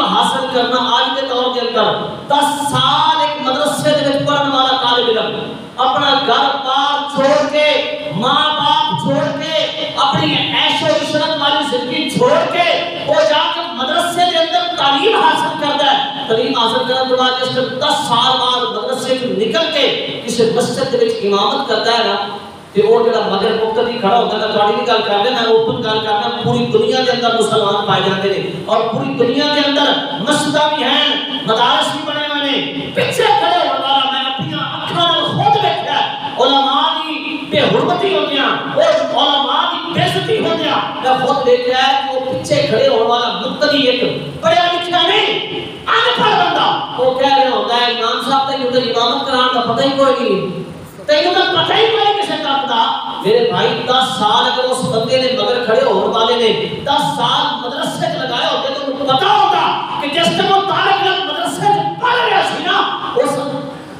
حاصل کرنا آج کے دور کے اندر 10 سال ایک مدرسے دے وچ پڑھنے والا طالب علم اپنا گھر بار چھوڑ کے ماں باپ چھوڑ کے اپنی عیش و عشرت والی زندگی چھوڑ کے وہ جا کے مدرسے کے اندر تعلیم حاصل کرتا ہے تعلیم حاصل کرنے کے بعد اس 10 سال بعد مدرسے سے نکل کے کسی مسجد کے وچ امامت کرتا ہے نا کہ وہ جڑا مگر مقتدی کھڑا ہوتا ہے تھوڑی نہیں گل کر رہے میں اوپن گل کر رہا پوری دنیا کے اندر مسلمان پائے جاتے ہیں اور پوری دنیا کے اندر مسجداں بھی ہیں مدارس بھی بنے ہوئے ہیں پیچھے کھڑے ہونے والا میں اپنی آنکھوں نے خود دیکھا علماء کی بے حرمتی ہوتی ہیں اور علماء کی بے عزتی ہوتی ہیں میں خود دیکھا ہے کہ وہ پیچھے کھڑے ہونے والا مقتدی ایک پڑھا لکھا نہیں ان پڑھ بندہ وہ کہہ رہا ہوتا ہے امام صاحب تک ادھر امامت کرانے کا پتہ ہی کوئی نہیں تینوں کا پتہ ہی کوئی کسے کا پتا میرے بھائی 10 سال اگر اس بندے نے مگر کھڑے ہونے والے نے 10 سال مدرسے لگائے ہوتے تو انہیں پتا ہوتا کہ جس سے وہ طالب علم مدرسے پڑھ رہا سی نا اس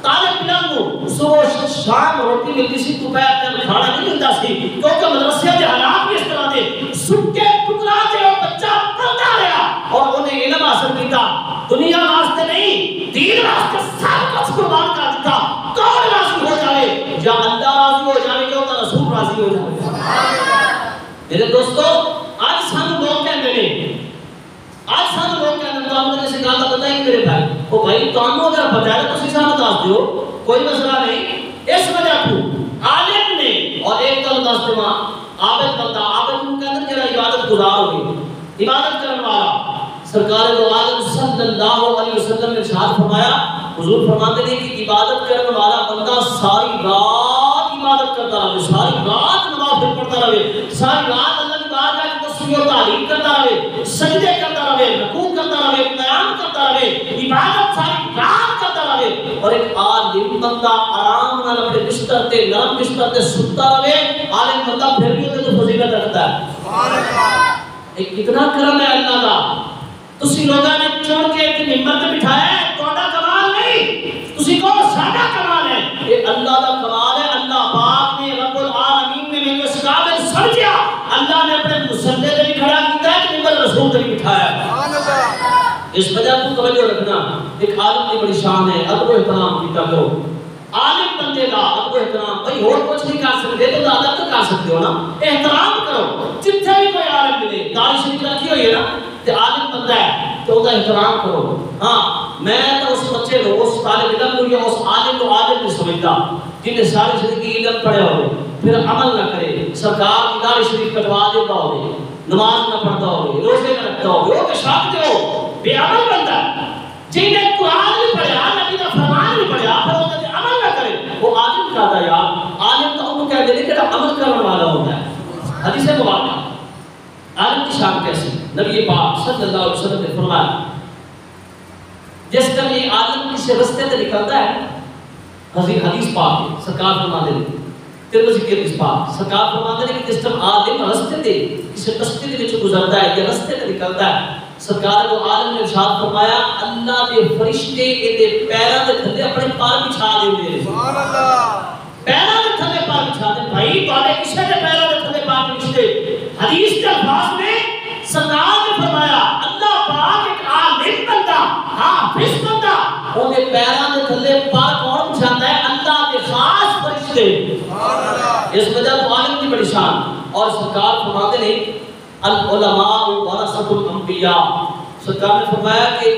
طالب علم کو صبح شام روٹی ملتی سی دوپہر میں کھانا نہیں ملتا سی کیونکہ مدرسے کے حالات بھی اس طرح دے سکے ٹکرا کے وہ بچہ پڑھتا رہا اور انہیں علم حاصل کیا دنیا واسطے نہیں دین واسطے سب کچھ قربان کر دیتا کون راضی ہو جائے یا اللہ راضی ہو جائے یا اللہ رسول راضی ہو جائے میرے دوستو آج سانو لوگ کہندے نے آج سانو لوگ کہندے تو ہم نے سے گل پتہ ہی میرے بھائی او بھائی تانوں اگر پتہ ہے تو تسی سانو دس دیو کوئی مسئلہ نہیں اس وجہ تو عالم نے اور ایک گل دس دیواں عابد بندہ عابد کو کہندے جڑا عبادت گزار ہوے عبادت کرنے والا سرکار دو عالم صلی اللہ علیہ وسلم نے ارشاد فرمایا حضور فرماتے ہیں کہ عبادت کرنے والا بندہ ساری رات عبادت کرتا رہے ساری رات نوافل پڑھتا رہے ساری رات اللہ کی بارگاہ کی تسبیح و تعریف کرتا رہے سجدے کرتا رہے رکوع کرتا رہے قیام کرتا رہے عبادت ساری رات کرتا رہے اور ایک عالم بندہ آرام نال اپنے بستر تے نرم بستر تے سوتا رہے عالم بندہ پھر بھی اس کو فضیلت رکھتا ہے سبحان اللہ ایک کتنا کرم ہے اللہ کا تسی لوگاں نے چون کے ایک منبر تے بٹھایا ہے تہاڈا کمال نہیں تسی کو ساڈا کمال ہے یہ اللہ دا کمال ہے اللہ پاک نے رب العالمین نے میرے اس قابل سمجھا اللہ نے اپنے مصلی تے بھی کھڑا کیتا ہے کہ منبر رسول تے بھی بٹھایا ہے سبحان اللہ اس وجہ تو توجہ رکھنا ایک عالم کی بڑی شان ہے ادب و احترام کیتا کرو عالم بندے دا ادب و احترام بھائی اور کچھ نہیں کر سکتے تو ادب تو کر سکتے ہو نا احترام کرو جتھے بھی کوئی عالم ملے داڑھی شریف رکھی ہوئی ہے نا تے عالم بندہ ہے تو اس کا احترام کرو ہاں میں تو اس بچے کو اس طالب علم کو یا اس عالم کو عالم نہیں سمجھتا جن نے ساری زندگی علم پڑھے ہوئے پھر عمل نہ کرے سرکار کی داڑھی شریف کٹوا دیتا ہوئے نماز نہ پڑھتا ہوئے روزے نہ رکھتا ہوئے وہ کہ شاک دے ہو بے عمل بندہ جن نے قرآن بھی پڑھا نبی کا فرمان بھی پڑھیا پھر وہ عمل نہ کرے وہ عالم کا دا یار عالم تو انہوں کہہ دے کہ عمل کرنے والا ہوتا ہے حدیث مبارکہ عالم کی شان کیسی نبی پاک صلی اللہ علیہ وسلم نے فرمایا جس کا یہ عالم کسی رستے سے نکلتا ہے حدیث پاک ہے سرکار فرماتے ہیں ترمذی کے حدیث پاک سرکار فرماتے ہیں کہ جس ٹائم عالم رستے سے کسی رستے کے وچ گزرتا ہے یا رستے سے نکلتا ہے سرکار کو عالم نے ارشاد فرمایا اللہ کے فرشتے دے پیراں دے تھلے اپنے پار بچھا دیندے ہیں سبحان اللہ پیراں دے تھلے پار بچھا دے بھائی تواڈے کسے دے پیراں دے تھلے پار بچھتے حدیث کے الفاظ میں سرکار نے فرمایا اللہ پاک ایک عالم بندہ حافظ بندہ اونے پیراں دے تھلے پار کون بچھاتا ہے اللہ کے خاص فرشتے سبحان اللہ اس وجہ تو عالم کی بڑی شان اور سرکار فرماتے ہیں العلماء ورثۃ الانبیاء سرکار نے فرمایا کہ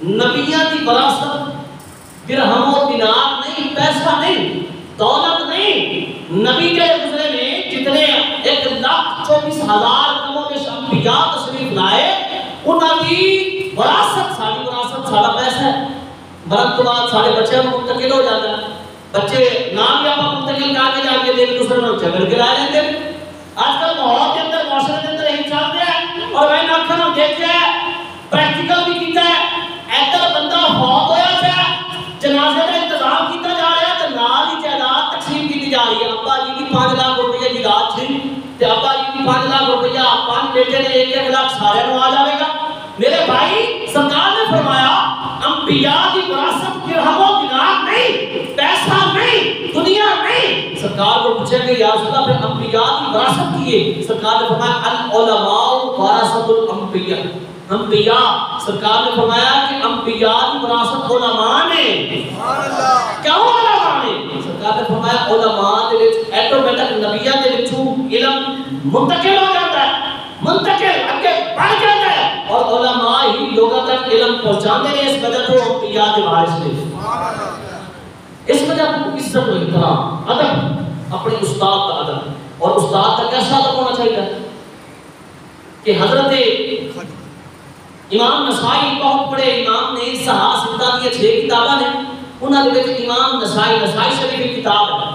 نبیوں کی وراثت درہم و دینار نہیں پیسہ نہیں دولت نہیں نبی کے گزرے میں جتنے 1,24,000 کموں کے انبیاء تشریف لائے انہاں کی وراثت ساری وراثت سارا پیسہ ہے مرد تو بعد سارے بچے منتقل ہو جاتا ہے بچے نام یا منتقل کر کے جا کے ایک دوسرے میں جھگڑ کے لائے رہتے ہیں آج کل ماحول کے اندر معاشرے کے اندر یہی چل رہا ہے اور میں نے آنکھوں نے دیکھا ہے پریکٹیکل بھی کیتا ہے ایسا بندہ فوت ہویا پیا جنازے کا انتظام کیتا جا رہا ہے تو نال ہی جائیداد تقسیم کی جا رہی ہے ابا جی کی 5 لاکھ روپیہ کی رات تھی تے ابا جی کی 5 لاکھ روپیہ 5 بیٹے نے 1 لاکھ سارے نو آ جائے گا میرے بھائی سرکار نے فرمایا انبیاء کی وراثت درہم و دینار نہیں پیسہ نہیں دنیا نہیں سرکار کو پوچھا کہ یا رسول اللہ پھر انبیاء کی وراثت کی ہے سرکار نے فرمایا العلماء ورثۃ الانبیاء انبیاء سرکار نے فرمایا کہ انبیاء کی وراثت علماء نے سبحان اللہ کیوں علماء نے سرکار نے فرمایا علماء دے وچ آٹومیٹک نبیوں دے وچوں علم منتقل ہو جاتا ہے منتقل اگے بڑھ جاتا ہے اور علماء ہی لوگوں تک علم پہنچاتے ہیں اس وجہ تو انبیاء کے وارث نے سبحان اللہ اس وجہ کو عزت و احترام ادب اپنے استاد کا ادب اور استاد کا کیسا ادب ہونا چاہیے کہ حضرت امام نسائی بہت بڑے امام نے صحاح ستہ کی 6 کتابیں نے انہاں دے وچ امام نسائی شریف کی کتاب ہے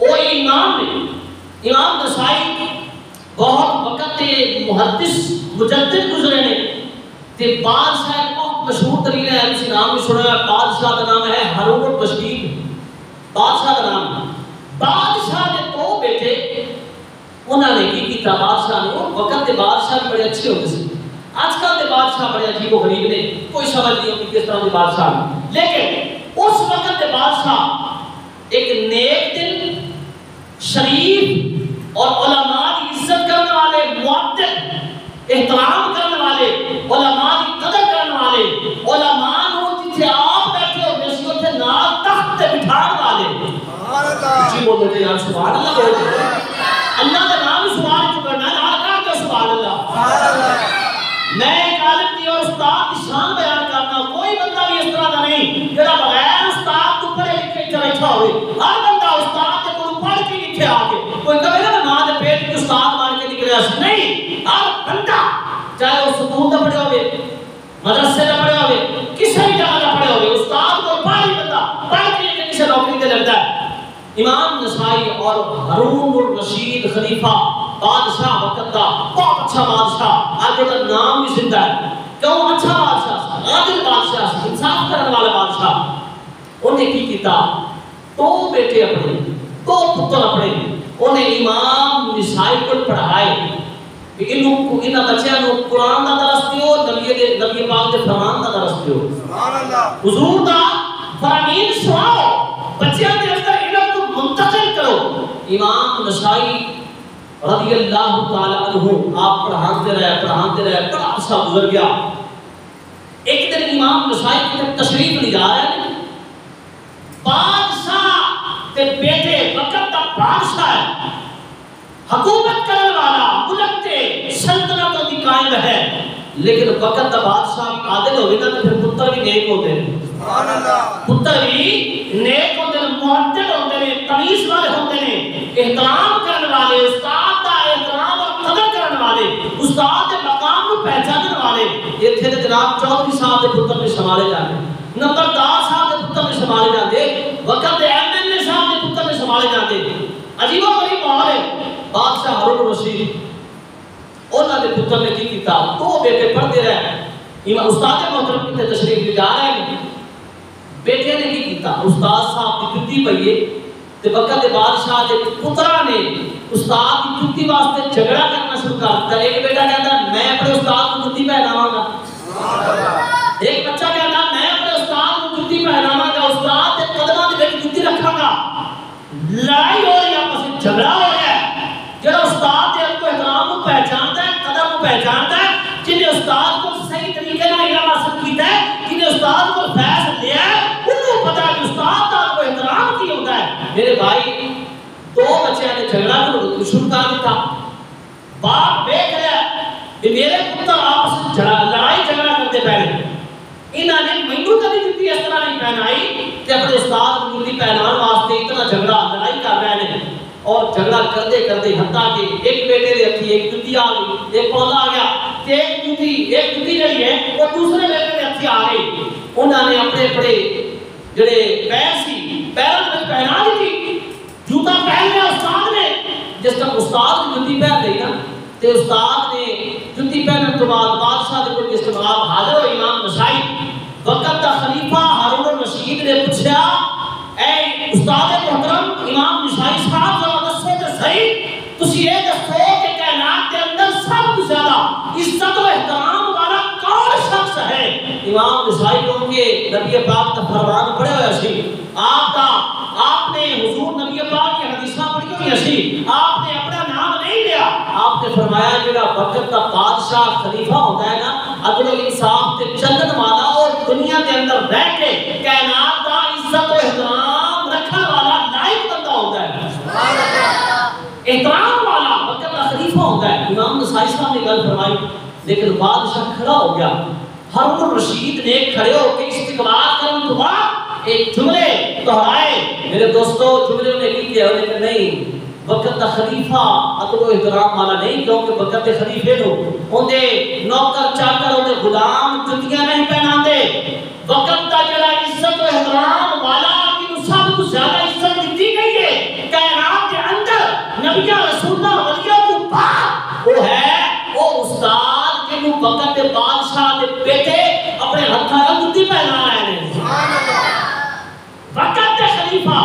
وہ امام نے امام نسائی بہت وقت محدث مجدد گزرے نے تے بادشاہ بہت مشہور ترین ہے اس نام بھی سنا ہے بادشاہ کا نام ہے ہارون الرشید بادشاہ کا نام ہے بادشاہ نے 2 بیٹے انہوں نے کی کیتا بادشاہ نے وقت کے بادشاہ بڑے اچھے ہوتے تھے آج کل کے بادشاہ بڑے عجیب و غریب نے کوئی سمجھ نہیں ہوتی کس طرح کے بادشاہ لیکن اس وقت کے بادشاہ ایک نیک دل شریف اور علماء کی عزت کرنے والے معدد احترام کرنے والے علماء کی قدر کرنے والے علماء نو جتھے آپ بیٹھے ہو جس کو تھے نال تخت تے بٹھانے والے سبحان اللہ جی بولتے تھے یار سبحان اللہ بولتے اللہ کا نام سبحان چکا نہ نال کہا کہ سبحان اللہ سبحان اللہ میں ایک عالم کی اور استاد کی شان بیان کرنا کوئی بندہ بھی اس طرح کا نہیں جڑا بغیر استاد تو پڑھے لکھے بیٹھا ہوئے ہر بندہ استاد کے کو پڑھ کے لکھے آ کے کوئی کہے نا ماں دے پیٹ کے استاد بن کے نکلیا نہیں ہر بندہ چاہے وہ سکول دا پڑھے ہوئے مدرسے دا پڑھے ہوئے کسی بھی جگہ دا پڑھے ہوئے استاد کو پڑھ بندہ پڑھ کے کسی نوکری تے لگتا ہے امام نسائی اور ہارون الرشید خلیفہ بادشاہ وقت کا بہت اچھا بادشاہ آگے کا نام بھی زندہ ہے کیوں اچھا بادشاہ عادل بادشاہ انصاف کرنے والا بادشاہ انہیں کی کیتا 2 بیٹے اپنے 2 پتر اپنے انہیں امام نسائی کو پڑھائے انہاں بچیاں نو قرآن دا درس دیو نبی پاک دے فرمان دا درس دیو سبحان اللہ حضور دا فرامین سناؤ بچیاں دے اندر علم کو منتقل کرو امام نسائی رضی اللہ تعالی عنہ آپ پڑھاتے رہے بڑا عرصہ گزر گیا ایک دن امام نسائی کی تشریف لے جا رہے ہیں بادشاہ تے بیٹے وقت کا بادشاہ ہے حکومت کرنے والا ملک تے سلطنت کی قائم ہے لیکن وقت کا بادشاہ عادل ہوگی نا تو پھر پتر بھی نیک ہوتے ہیں سبحان اللہ پتر بھی نیک ہوتے ہیں معدل ہوتے ہیں تمیز والے ہوتے ہیں احترام کرنے والے استاد کا احترام اور قدر کرنے والے استاد کے مقام کو پہچاننے والے یہ تھے جناب چودھری صاحب کے پتر میں شمارے جاتے ہیں نمبردار صاحب کے پتر نے سنبھالے جاتے، وقت دے MLA صاحب کے پتر نے سنبھالے جاتے. عجیب و غریب ماحول ہے. بادشاہ ہارون الرشید انہوں نے پتر نے کی کیتا، دو بیٹے پڑھتے رہے. استاد محترم کی تشریف لے جا رہے ہیں، بیٹے نے کی کیتا، استاد صاحب کی جُتی پئی ہے تے وقت دے بادشاہ دے پترا نے استاد کی جُتی واسطے جھگڑا کرنا شروع کر دتا. ایک بیٹا کہتا میں اپنے استاد کو جُتی پہناواں گا، ایک بچہ کہتا میں اپنے استاد کو جُتی پہناواں گا، استاد دے قدماں دے وچ جُتی رکھاں گا. لڑائی ہو رہی ہے، آپس میں جھگڑا ہو رہا ہے. جڑا استاد دے کو احترام کو پہچانتا ہے، قدر کو پہچانتا ہے، جن نے استاد کو صحیح طریقے نال علم حاصل کیتا ہے، جن نے استاد کو فیض لیا ہے، انہوں پتہ ہے کہ استاد دا کو احترام کی ہوتا ہے. میرے بھائی دو بچے نے جھگڑا شروع کر دیتا. باپ دیکھ رہا ہے کہ میرے پتر آپس میں لڑائی جھگڑا کرتے پہلے، انہوں نے مینوں کبھی جُتی اس طرح نہیں پہنائی کہ اپنے استاد کو جُتی پہنان واسطے اتنا جھگڑا لڑائی کر رہے ہیں. اور جھگڑا کرتے کرتے حتیٰ کہ ایک بیٹے دے ہتھی ایک جُتی آ گئی، ایک پودا آ گیا تے ایک جُتی جڑی ہے وہ دوسرے بیٹے دے ہتھی آ گئی. انہوں نے اپنے جڑے پیر سی پیروں میں پہنا دی، جوتا پہن لیا استاد نے. جس طرح استاد نے جُتی پہن لی نا تے استاد نے جُتی پہننے تو بعد بادشاہ دے کول جس جناب حاضر ہو امام نسائی. وقت دا خلیفہ ہارون الرشید نے پوچھا اے استاد محترم امام نسائی صاحب ذرا دسو تے صحیح تسی یہ دسو کہ کائنات کے اندر سب سے زیادہ عزت و احترام والا کون شخص ہے؟ امام نسائی کو کے نبی پاک کا فرمان پڑھے ہوئے سی، آپ نے حضور نبی پاک کی حدیثاں پڑھی ہوئی سی، آپ نے اپنا نام نہیں لیا. آپ نے فرمایا جڑا وقت کا بادشاہ خلیفہ ہوتا ہے نا، عدل و انصاف تے چلن والا اور دنیا کے اندر رہ کے کائنات کا عزت و احترام رکھنے والا لائق بندہ ہوتا ہے، احترام والا وقت کا خلیفہ ہوتا ہے. امام نسائی صاحب نے گل فرمائی، لیکن بادشاہ کھڑا ہو گیا. ہارون الرشید نے کھڑے ہو کے استقبال کرنے کے بعد ایک جملے دہرائے. میرے دوستو جملے نے کی کیا انہوں نے نہیں وقت دا خلیفہ عدل و احترام والا نہیں، کیونکہ وقت دے خلیفے نو اوندے نوکر چاکر اوندے غلام جُتیاں نہیں پہناندے. وقت دا جڑا عزت و احترام والا کہ سب کو زیادہ عزت دیتی گئی ہے کائنات کے اندر نبیوں رسولوں ولیوں کو بعد وہ ہے وہ استاد کہ وہ وقت کے بادشاہ دے بیٹے اپنے ہتھاں نال جُتی پہنا رہے ہیں. وقت کے خلیفہ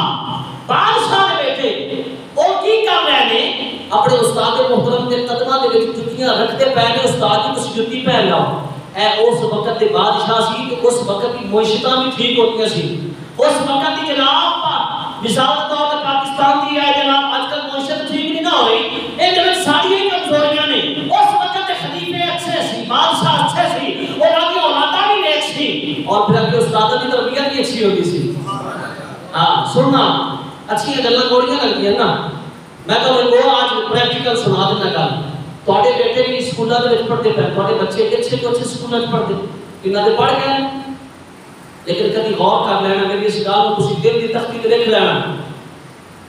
بادشاہ دے بیٹے وہ کی کر رہے ہیں؟ اپنے استاد محترم کے قدماں دے وچ جُتیاں رکھتے پے نے. استاد جی تسی جُتی پہن لو. اے اس وقت دے بادشاہ سی کہ اس وقت کی معیشتاں بھی ٹھیک ہوتیاں سی. اس وقت کی جناب مثال کے طور پر پاکستان دی ہے جناب آج کل معیشت ٹھیک نہیں نہ ہو رہی، اے دے وچ ساری ہی کمزوریاں نے. اس وقت دے خلیفے اچھے سی، بادشاہ اچھے سی، انہاں دی اولاداں بھی نیک سی، اور پھر اگے استاداں دی تربیت بھی اچھی ہوتی سی. ہاں سننا اچھی گلاں کوڑیاں لگدیاں نا. میں تو کو آج پریکٹیکل سنا دینا گل. تواڈے بیٹے بھی سکولاں دے وچ پڑھدے پے، تواڈے بچے اچھے تو اچھے سکولاں وچ پڑھدے، انہاں دے پڑھ گئے، لیکن کبھی غور کر لینا میری اس گل کو تسی دل دی تختی تے لکھ لینا.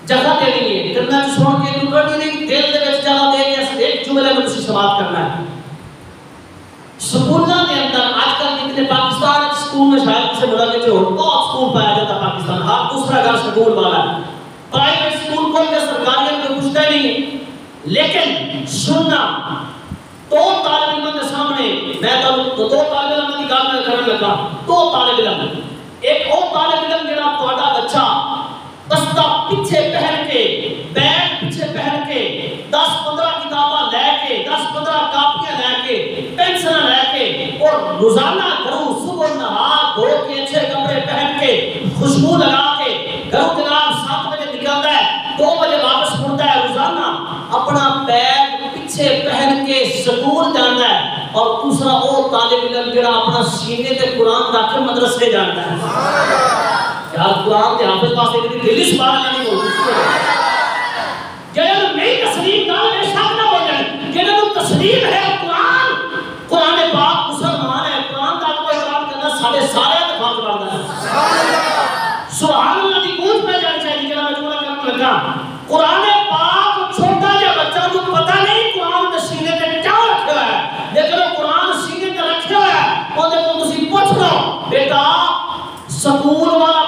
جگہ دینی ہے کرنا سن کے ٹکڑی نہیں، دل دے وچ جگہ دے کے ایک جملے میں تسی سماعت کرنا ہے. سکولاں دے اندر آج کل جتنے پاکستان سکول میں شاید سے بڑا کے ہو بہت سکول پایا جاتا پاکستان، ہر دوسرا گھر سکول والا ہے. پرائیویٹ سکول کو یا سرکاری میں پوچھتا نہیں. لیکن سننا تو طالب علم کے سامنے میں تو دو طالب علم کی گل کرنے لگا. دو طالب علم، ایک اور طالب علم جڑا تہاڈا بچہ بستہ پیچھے پہن کے بیگ پیچھے پہن کے 10-15 کتاباں لے کے 10-15 کاپیاں لے کے پینسل لے کے اور روزانہ گھروں صبح نہا دھو کے اچھے کپڑے پہن کے خوشبو لگا کے گھروں جناب 7 بجے نکلتا ہے 2 بجے واپس مڑتا ہے، روزانہ اپنا بیگ پیچھے پہن کے سکول جانا ہے. اور دوسرا وہ طالب علم جڑا اپنا سینے تے قرآن رکھ کے مدرسے جاتا ہے. یار قرآن کے حافظ پاس ایک دلی سبحان اللہ نہیں بولتی جنہوں نہیں تسلیم نہ بے شک نہ بولیں، جنہوں تسلیم ہے قرآن پاک مسلمان ہے، قرآن کا کوئی احترام کرنا سارے کا فرض بنتا ہے. سبحان اللہ کی گونج پہ جانی چاہیے. جنہوں میں جملہ کرنے لگا قرآن پاک چھوٹا جا بچہ کو پتہ نہیں قرآن کے سینے تے کیا رکھا ہے، لیکن وہ قرآن سینے تے رکھا ہے. وہ دیکھو تسی پوچھ لو بیٹا سکول والا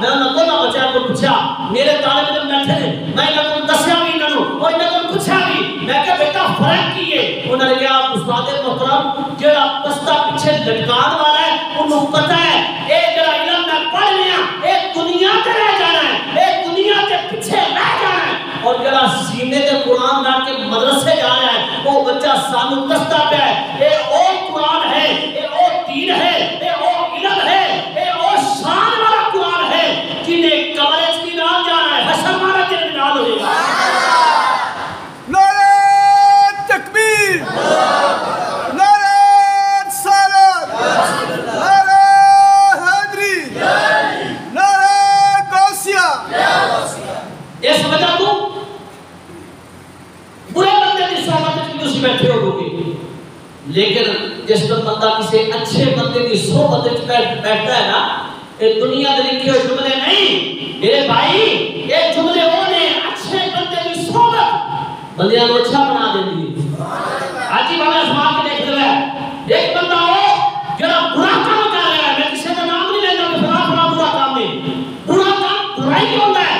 میں انہوں نے دونوں بچوں کو پوچھا میرے طالب علم بیٹھے نے میں انہوں نے دسیا بھی انہوں اور انہوں نے پوچھا بھی میں کہا بیٹا فرق کی ہے انہوں نے کہا استاد محترم جڑا بستہ پیچھے لٹکان والا ہے انہوں پتہ ہے اے جڑا علم میں پڑھ لیا اے دنیا تے رہ جانا ہے اے دنیا کے پیچھے رہ جانا ہے اور جڑا سینے تے قرآن ڈال کے مدرسے جا رہا ہے وہ بچہ سانو دستا پہ ہے اے او قرآن ہے اے او دین ہے اے او علم ہے اے او شان والا قرآن ہے جنہیں کمرے کی نال جانا ہے حشر والا کے نال ہوئے گا نعرہ تکبیر نعرہ رسالت نعرہ حیدری نعرہ غوثیہ اس وجہ تو برے بندے کی صحبت میں تسی بیٹھے ہوگے لیکن جس طرح بندہ کسی اچھے بندے کی صحبت میں بیٹھتا ہے نا یہ دنیا کے لکھے ہوئے جملے نہیں میرے بھائی یہ جملے ہونے اچھے بندے کی صحبت بندیاں کو اچھا بنا دیتی ہے آج ہی بڑا سوال کے دیکھ رہا ہے ایک بندہ ہو جڑا برا کام کر رہا ہے میں کسی کا نام نہیں لینا کہ فلاں فلاں برا کام نہیں برا کام برائی ہوتا ہے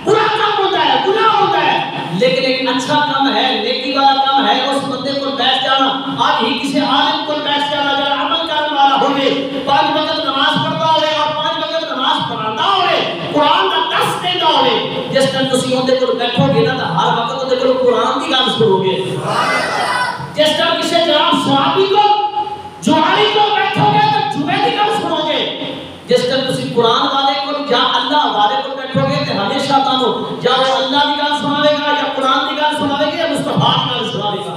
برا کام ہوتا ہے گناہ ہوتا ہے لیکن ایک اچھا کام ہے نیکی والا کام ہے اس بندے کو بیٹھ جانا آج ہی کسی عالم کو بیٹھ جانا جب عمل کرنے والا ہوئے 5 وقت نماز پڑھتا ہوئے اور 5 وقت نماز پڑھاتا ہوئے قرآن کا درس دیتا ہوئے جس طرح تسی اندے کو بیٹھو گے نا تو ہر وقت اندے کو قرآن کی گل سنو گے جس طرح کسی جناب صحابی کو جواری کو بیٹھو گے تو جمعے کی گل سنو گے جس طرح تسی قرآن والے کو یا اللہ والے کو بیٹھو گے تو ہمیشہ تانوں یا وہ اللہ کی گل سناوے گا یا قرآن کی گل سناوے گا یا مصطفیٰ کی گل سناوے گا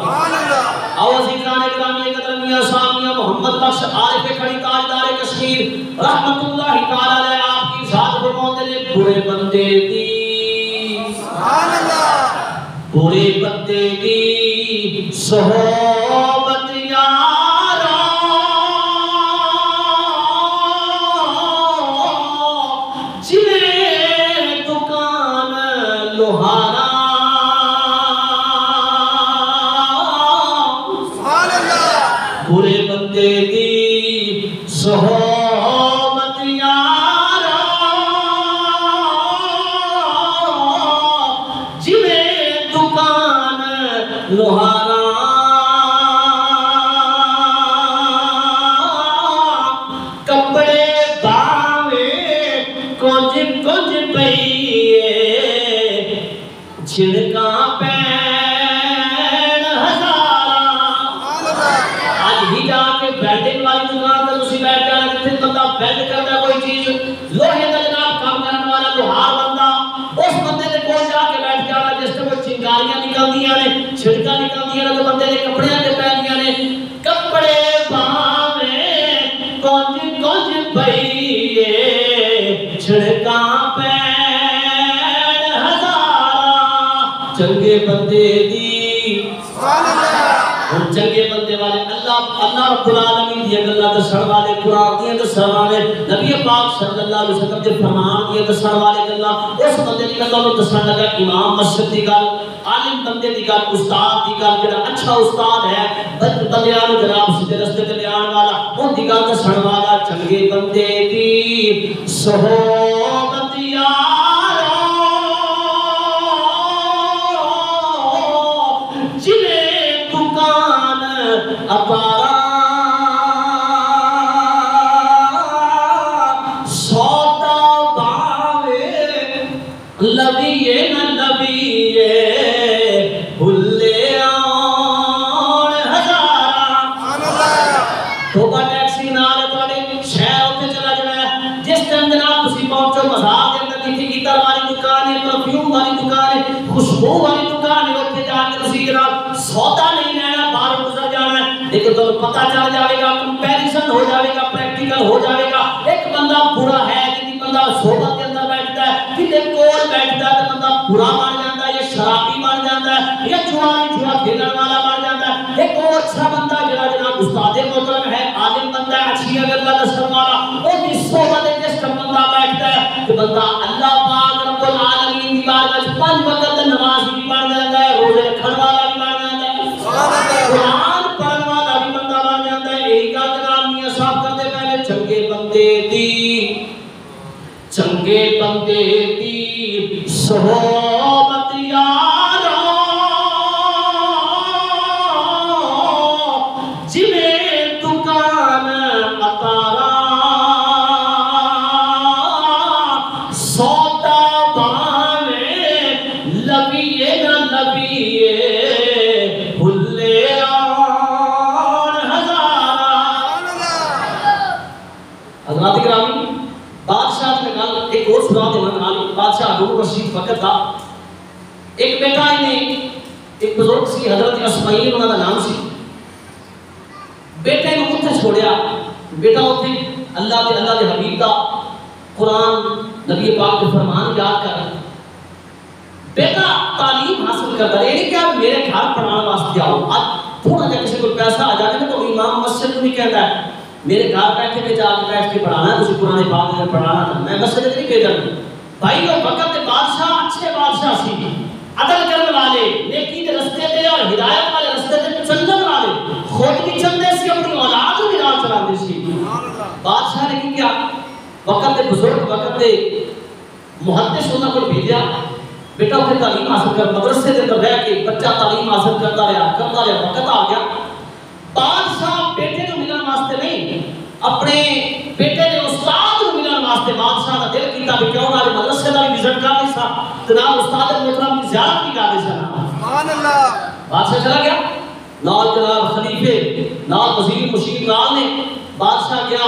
آؤ عزیزان اکرامی قدرمیہ سامیہ محمد بخش عارف کھڑی تاجدار کشمیر رحمت اللہ تعالی علیہ آپ کی ذات فرماتے نے برے بندے دی برے بندے دی صحبت یارا جنہیں دکان لوہارا برے بندے دی صحبت یارا جنہیں دکان لوہارا کپڑے باوے کچھ کچھ پئیے چھڑکا پین ہزارا آج ہی جا کے بیلڈنگ والی دکان پر اسی بیٹھ جانا جتنے بندہ بیلڈ کرتا کوئی چیز لوہے کا جناب کام کرنے والا لوہار بندہ اس بندے نے کون جا کے بیٹھ جانا جس سے وہ چنگاریاں نکل دیا نے چھڑکا نکل دیا نے تو بندے نے کپڑے کے پہن دیا نے کپڑے باوے کونج کونج پئیے چھڑکا پین ہزارا چنگے بندے دی اور چنگے بندے والے اللہ رب العالمین دی گلاں دسن والے قرآن دی دسن والے نبی پاک صلی اللہ علیہ وسلم دے فرمان دی دسن والے گلاں اس بندے دی گلاں نوں دسن لگا امام مسجد دی گل عالم بندے دی گل استاد دی گل جڑا اچھا استاد ہے بندیاں نوں جناب سیدھے رستے تے لے آن والا اون دی گل دسن والا چنگے بندے دی صحبت یارا جنہیں دکان اپارا سوتا باوے لبیے نہ لبیے بھلے آن ہزارا توبہ ٹیکسی نال تواڈے شہر اوتے چلا جانا جس ٹائم جناب تسی پہنچو مزار دے اندر کسی گیتار والی دکان ہے پرفیوم والی دکان ہے خوشبو والی دکان ہے اوتے جا کے تسی جناب سودا نہیں لینا باہر گزر جانا ہے لیکن تو پتہ چل جائے گا کمپیریزن ہو جائے گا پریکٹیکل ہو جائے گا ایک بندہ برا ہے جتنی بندہ صحبت کے اندر بیٹھتا ہے کتنے کول بیٹھتا ہے تو بندہ برا بن جاتا ہے یہ شرابی بن جاتا ہے یہ جوا کھیلنے والا بن جاتا ہے ایک اور اچھا بندہ جڑا جناب استاد محترم ہے عالم بندہ ہے اچھی اللہ دسن والا وہ بھی صحبت ہے جس کا بندہ بیٹھتا ہے کہ بندہ اللہ پاک رب العالمین کی بارگاہ میں 5 وقت نماز بھی پڑھ جاتا ہے روزے رکھنے والا بھی بن جاتا ہے قرآن پڑھنے والا بھی بندہ بن جاتا ہے یہی گل جناب میاں صاحب کرتے پہلے چنگے بندے دی چنگے بندے دی صحبت یارا جویں دکان اتارا سودا باویں لبیے نہ لبیے بھلے آن ہزارا۔ حضرات گرامی بادشاہ نے کہا ایک اور سنا دے من عالم بادشاہ ہارون رشید وقت تھا ایک بیٹا انہیں ایک بزرگ سی حضرت اسماعیل انہوں کا نام سی بیٹے کو اتنے چھوڑیا بیٹا اتنے اللہ کے حبیب دا قرآن نبی پاک کے فرمان یاد کر بیٹا تعلیم حاصل کرتا ہے یہ کیا میرے گھر پڑھانا واسطے آؤ آج تھوڑا جا کسی کو پیسہ آ جاتے ہیں تو امام مسجد نہیں کہتا ہے میرے گھر بیٹھے میں جا کے بیٹھ کے پڑھانا ہے، مجھے قرآن پاک میں پڑھانا تھا، میں مسجد نہیں بھیجا بھائی لوگ وقت کے بادشاہ اچھے بادشاہ سی عدل کرنے والے نیکی کے رستے پہ اور ہدایت والے رستے پہ چلنے والے خود بھی چلنے سی اپنی اولاد بھی راہ چلانے سی۔ بادشاہ نے کیا وقت کے بزرگ وقت کے محدث انہوں کو بھیجا بیٹا اسے تعلیم حاصل کر مدرسے کے اندر رہ کے بچہ تعلیم حاصل کرتا رہا وقت آ گیا بادشاہ بیٹے کو ملن واسطے نہیں اپنے بیٹے کے استاد کو ملن واسطے بادشاہ کا دل کیتا کہ کیوں نہ مدرسے کا بھی وزٹ کر دے سا جناب استاد محترم کی زیارت بھی کر دے سا سبحان اللہ۔ بادشاہ چلا گیا نال جناب خلیفے نال وزیر مشیر نال نے بادشاہ گیا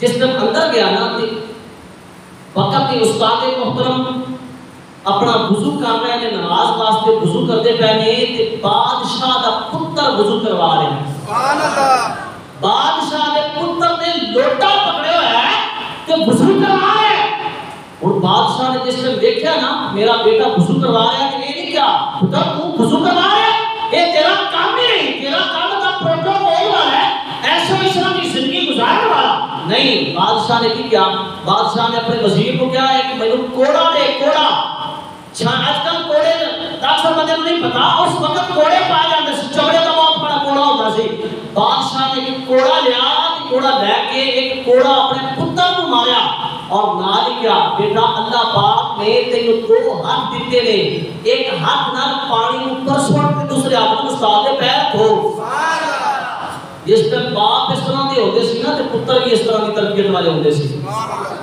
جس دن اندر گیا نا وقت کے استاد محترم اپنا وضو کر رہے ہیں نماز واسطے وضو کرتے پہنے تے بادشاہ دا پتر وضو کروا رہے ہیں سبحان اللہ۔ بادشاہ دے پتر نے لوٹا پکڑے ہوئے ہے تے وضو کروا رہے ہیں اور بادشاہ نے جس نے دیکھا نا میرا بیٹا وضو کروا رہا ہے کہ یہ نہیں کیا پتر تو وضو کروا رہا ہے یہ تیرا کام ہی نہیں تیرا کام تو پروٹوکول والا ہے ایسا اسلامی زندگی گزارنے والا نہیں۔ بادشاہ نے کیا بادشاہ نے اپنے وزیر کو کیا ہے کہ میں کوڑا دے کوڑا آج کل کوڑے اکثر بندے نہیں پتا اس وقت کوڑے پائے جاتے ہیں چمڑے کا بہت بڑا کوڑا ہوتا سی بادشاہ نے ایک کوڑا لیا کوڑا لے کے ایک کوڑا اپنے پتر کو ماریا اور نال کیا بیٹا اللہ پاک نے تینوں دو ہاتھ دیتے نے ایک ہاتھ نال پانی اوپر سوٹ کے دوسرے ہاتھ میں استاد کے پیر دھو جس پر باپ اس طرح دے ہوتے سی نا تے پتر بھی اس طرح کی تربیت والے ہوتے سی۔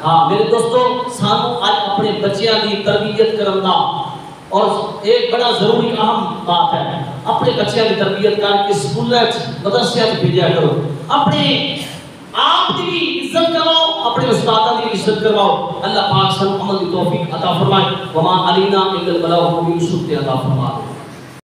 ہاں میرے دوستو سانو آج اپنے بچیاں کی تربیت کرنا اور ایک بڑا ضروری اہم بات ہے اپنے بچیاں کی تربیت کر کے اسکول مدرسے بھیجا کرو اپنے آپ کی بھی عزت کرواؤ اپنے استادوں کی بھی عزت کرواؤ اللہ پاک سب عمل کی توفیق عطا فرمائے وما علینا الا البلاغ المبین عطا فرمائے۔